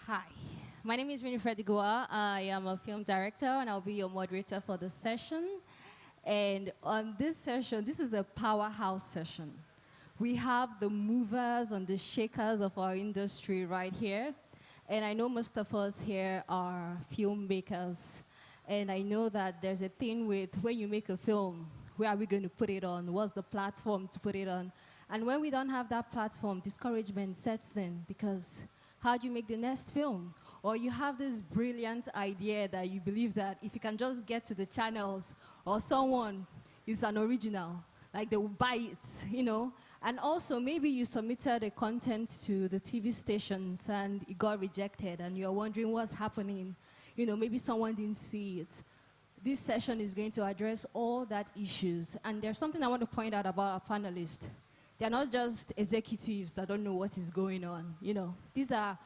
Hi, my name is Winifred Goa. I am a film director and I'll be your moderator for the session. And on this session, this is a powerhouse session. We have the movers and the shakers of our industry right here. And I know most of us here are filmmakers. And I know that there's a thing with when you make a film, where are we going to put it on? What's the platform to put it on? And when we don't have that platform, discouragement sets in because how do you make the next film? Or you have this brilliant idea that you believe that if you can just get to the channels or someone is an original, like they will buy it, you know? And also maybe you submitted a content to the TV stations and it got rejected and you're wondering what's happening. You know, maybe someone didn't see it. This session is going to address all that issues. And there's something I want to point out about our panelists. They're not just executives that don't know what is going on. You know, these are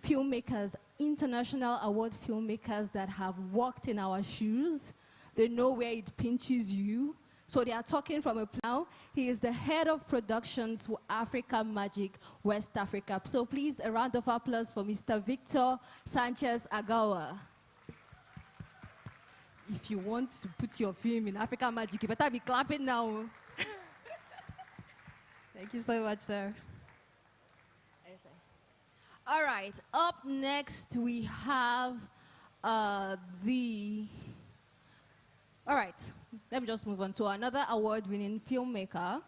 filmmakers, international award filmmakers that have walked in our shoes. They know where it pinches you. So they are talking from a now. He is the head of productions for Africa Magic West Africa. So please, a round of applause for Mr. Victor Sanchez Agawa. If you want to put your film in Africa Magic, you better be clapping now. Thank you so much, sir. All right, up next we have all right, let me just move on to another award-winning filmmaker.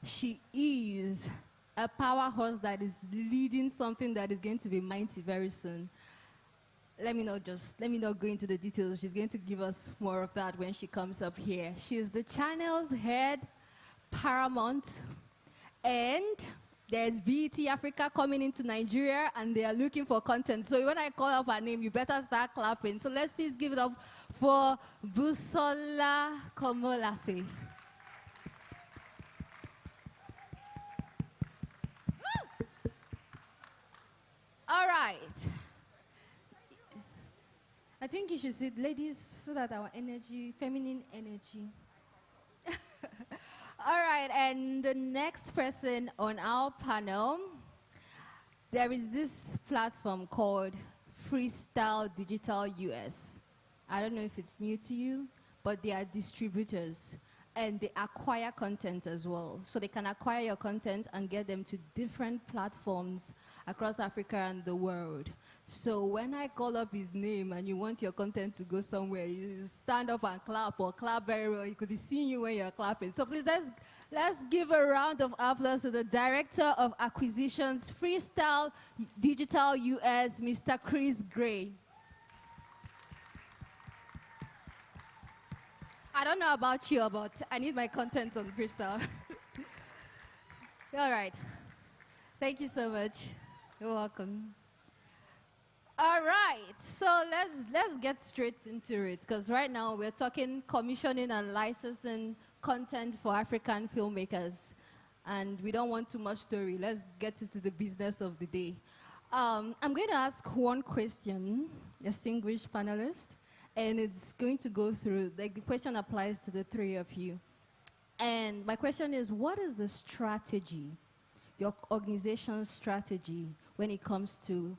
She is a powerhouse that is leading something that is going to be mighty very soon. Let me not go into the details. She's going to give us more of that when she comes up here. She is the channel's head, Paramount, and there's BET Africa coming into Nigeria, and they are looking for content. So when I call up her name, you better start clapping. So let's please give it up for Busola Komolafe. All right. I think you should sit, ladies, so that our energy, feminine energy. All right, and the next person on our panel, there is this platform called Freestyle Digital US. I don't know if it's new to you, but they are distributors and they acquire content as well. So they can acquire your content and get them to different platforms across Africa and the world. So when I call up his name and you want your content to go somewhere, you stand up and clap or clap very well. You could be seeing you when you're clapping. So please, let's give a round of applause to the Director of Acquisitions, Freestyle Digital US, Mr. Chris Gray. I don't know about you, but I need my content on Freestyle. All right. Thank you so much. You're welcome. All right, so let's get straight into it, because right now we're talking commissioning and licensing content for African filmmakers, and we don't want too much story. Let's get into the business of the day. I'm going to ask one question, distinguished panelists, and it's going to go through, like the question applies to the three of you. And my question is, what is the strategy, your organization's strategy, when it comes to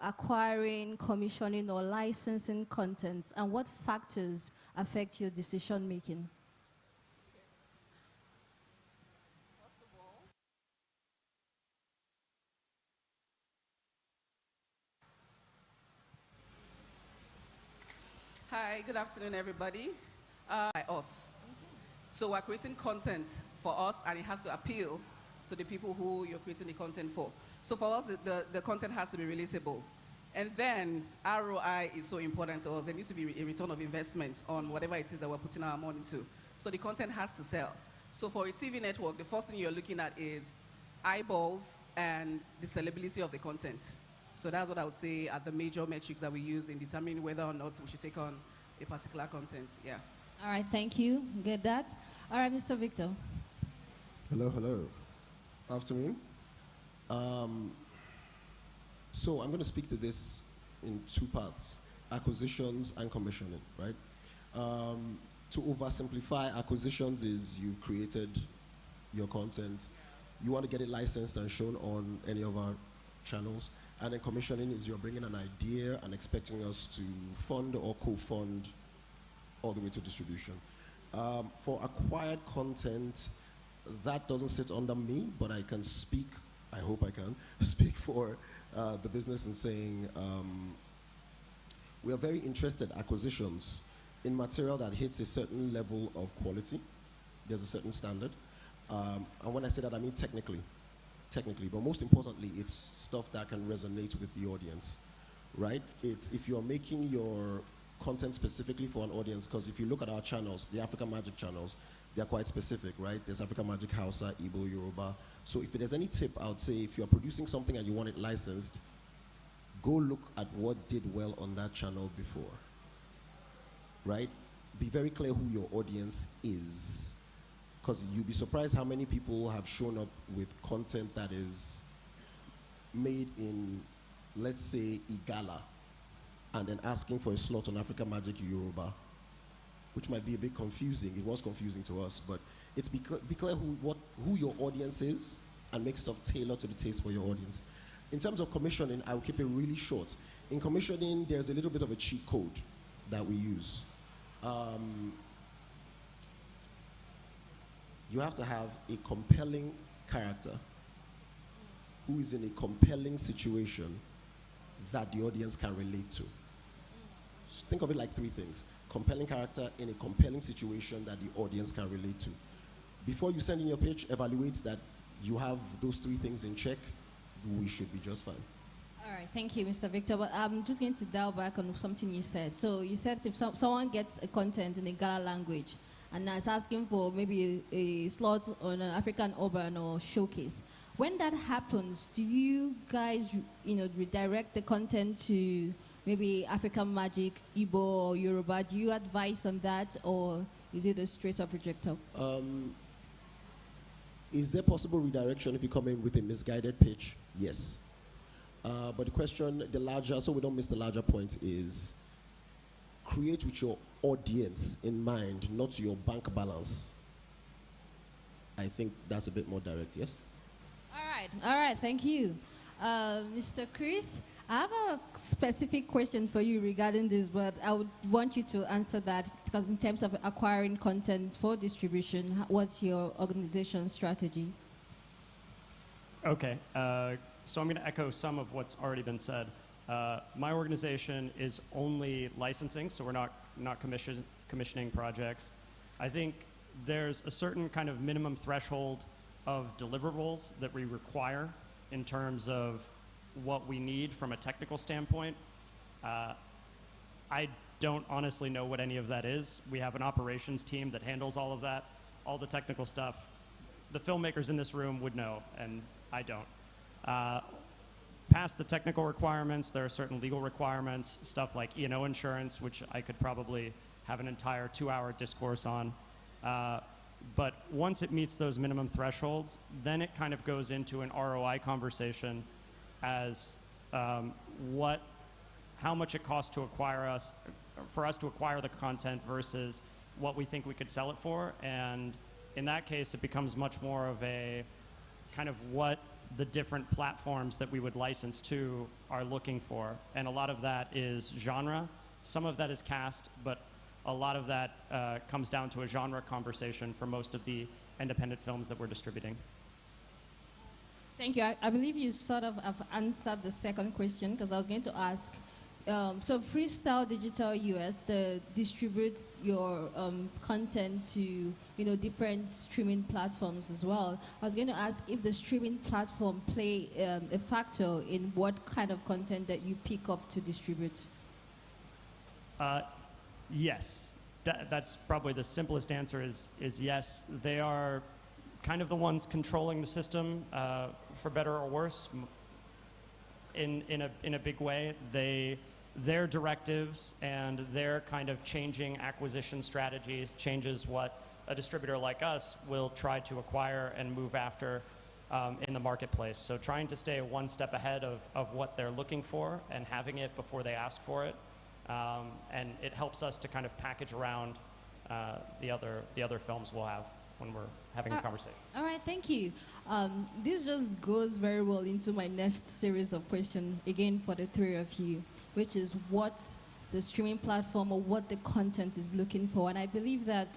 acquiring, commissioning, or licensing contents, and what factors affect your decision making? Hi, good afternoon, everybody. By us. So we're creating content for us, and it has to appeal to the people who you're creating the content for. So for us, the content has to be releasable. And then ROI is so important to us. There needs to be a return of investment on whatever it is that we're putting our money to. So the content has to sell. So for a TV network, the first thing you're looking at is eyeballs and the sellability of the content. So that's what I would say are the major metrics that we use in determining whether or not we should take on a particular content. Yeah. All right, thank you. Get that. All right, Mr. Victor. Hello, hello. Afternoon. So I'm going to speak to this in two parts, acquisitions and commissioning, right? To oversimplify, acquisitions is you've created your content, you want to get it licensed and shown on any of our channels, And then commissioning is you're bringing an idea and expecting us to fund or co-fund all the way to distribution. For acquired content, that doesn't sit under me, but I can speak, I hope I can, speak for the business in saying we are very interested in acquisitions in material that hits a certain level of quality. There's a certain standard. And when I say that, I mean technically, but most importantly, it's stuff that can resonate with the audience, right? It's if you're making your content specifically for an audience, because if you look at our channels, the African Magic channels, they're quite specific, right? There's African Magic, Hausa, Igbo, Yoruba. So if there's any tip, I would say if you're producing something and you want it licensed, go look at what did well on that channel before, right? Be very clear who your audience is, because you'll be surprised how many people have shown up with content that is made in, let's say, Igala, and then asking for a slot on African Magic Yoruba, which might be a bit confusing. It was confusing to us, but it's be clear who your audience is and make stuff tailored to the taste for your audience. In terms of commissioning, I'll keep it really short. In commissioning, there's a little bit of a cheat code that we use. You have to have a compelling character who is in a compelling situation that the audience can relate to. Just think of it like three things. Compelling character in a compelling situation that the audience can relate to. Before you send in your pitch, evaluate that you have those three things in check. We should be just fine. All right, thank you, Mr. Victor. But I'm just going to dial back on something you said. So you said if someone gets a content in a Gala language and is asking for maybe a slot on an African urban or showcase, when that happens, do you guys, redirect the content to maybe African Magic, Igbo, or Yoruba? Do you advise on that, or is it a straight-up rejector? Is there possible redirection if you come in with a misguided pitch? Yes. But the question, so we don't miss the larger point, is create with your audience in mind, not your bank balance. I think that's a bit more direct, yes? All right, thank you. Mr. Chris, I have a specific question for you regarding this, but I would want you to answer that, because in terms of acquiring content for distribution, what's your organization's strategy? Okay, so I'm going to echo some of what's already been said. My organization is only licensing, so we're not commissioning projects. I think there's a certain kind of minimum threshold of deliverables that we require in terms of what we need from a technical standpoint. I don't honestly know what any of that is. We have an operations team that handles all of that, all the technical stuff. The filmmakers in this room would know, and I don't. Past the technical requirements, there are certain legal requirements, stuff like E&O insurance, which I could probably have an entire 2-hour discourse on. But once it meets those minimum thresholds, then it kind of goes into an ROI conversation as how much it costs to acquire for us to acquire the content versus what we think we could sell it for. And in that case, it becomes much more of a kind of what the different platforms that we would license to are looking for. And a lot of that is genre. Some of that is cast, but a lot of that comes down to a genre conversation for most of the independent films that we're distributing. Thank you. I believe you sort of have answered the second question, because I was going to ask, so Freestyle Digital US distributes your content to different streaming platforms as well. I was going to ask if the streaming platform play a factor in what kind of content that you pick up to distribute. Yes, that's probably the simplest answer is yes. They are kind of the ones controlling the system, for better or worse, in a big way. Their directives and their kind of changing acquisition strategies changes what a distributor like us will try to acquire and move after in the marketplace. So trying to stay one step ahead of what they're looking for and having it before they ask for it. And it helps us to kind of package around the other films we'll have. when we're having a conversation. All right, thank you. This just goes very well into my next series of questions, again for the three of you, which is what the streaming platform or what the content is looking for. And I believe that,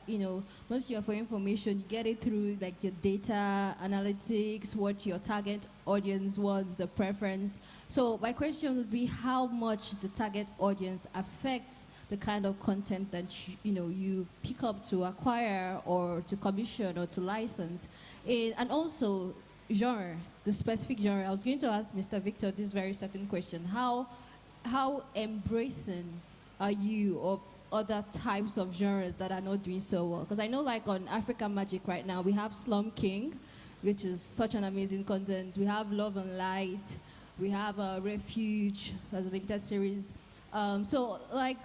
most of your information, you get it through like your data analytics, what your target audience wants, the preference. So my question would be how much the target audience affects the kind of content that you pick up to acquire or to commission or to license. And also genre, the specific genre. I was going to ask Mr. Victor this very certain question. How embracing are you of other types of genres that are not doing so well? Because I know like on African Magic right now, we have Slum King, which is such an amazing content. We have Love and Light. We have Refuge, as a limited series. So like,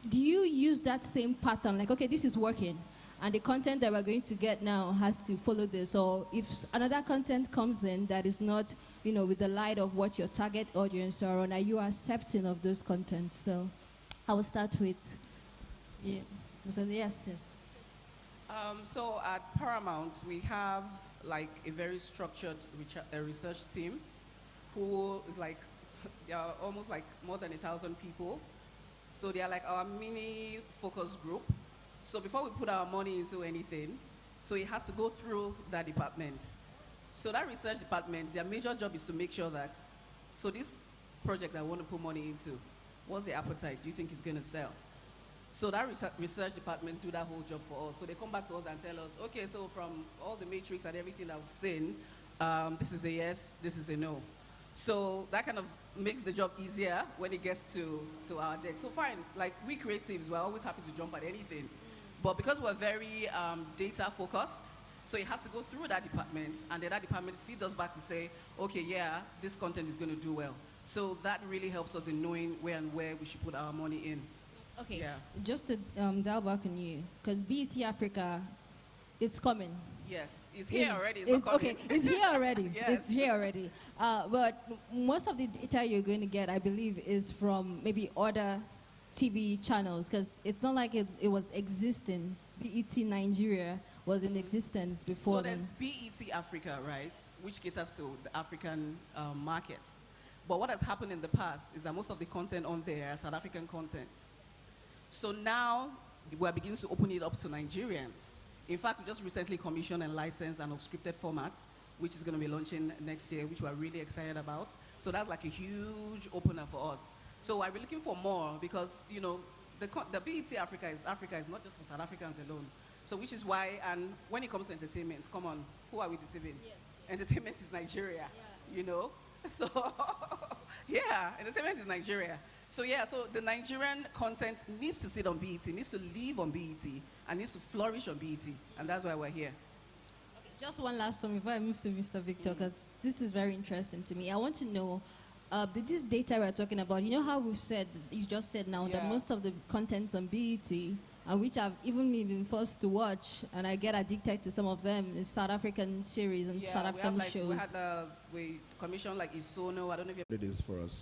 do you use that same pattern? Like, okay, this is working, and the content that we're going to get now has to follow this. Or if another content comes in that is not, with the light of what your target audience are on, are you accepting of those content? So I will start with, yes. So at Paramount, we have like a very structured research team who is like, they are almost like more than 1,000 people. So they are like our mini focus group. So before we put our money into anything, so it has to go through that department. So that research department, their major job is to make sure that, so this project I want to put money into, what's the appetite? Do you think it's going to sell? So that research department do that whole job for us. So they come back to us and tell us, okay, so from all the matrix and everything that we've seen, this is a yes, this is a no. So that kind of makes the job easier when it gets to our deck. So fine, like we creatives, we're always happy to jump at anything. But because we're very data focused, so it has to go through that department, and then that department feeds us back to say, okay, yeah, this content is going to do well. So that really helps us in knowing where we should put our money in. Okay, yeah. Just to dial back on you, because BET Africa, it's coming. Yes, it's here already. It's not okay, it's here already. Yes. It's here already. But most of the data you're going to get, I believe, is from maybe other TV channels, because it's not like it was existing. BET Nigeria was in existence before. So there's BET Africa, right, which caters to the African markets. But what has happened in the past is that most of the content on there are South African content. So now we're beginning to open it up to Nigerians. In fact, we just recently commissioned and licensed an unscripted format, which is going to be launching next year, which we're really excited about. So that's like a huge opener for us. So we're looking for more because, the BET Africa is not just for South Africans alone. So which is why, and when it comes to entertainment, come on, who are we deceiving? Yes. Entertainment is Nigeria, So, yeah, entertainment is Nigeria. So yeah, so the Nigerian content needs to sit on BET, needs to live on BET, and needs to flourish on BET, and that's why we're here. Okay, just one last one before I move to Mr. Victor, because this is very interesting to me. I want to know, this data we're talking about, how you just said now that most of the content's on BET, and which I've even been forced to watch, and I get addicted to some of them, is South African series and South African shows. We commissioned like Isono, I don't know if it is for us.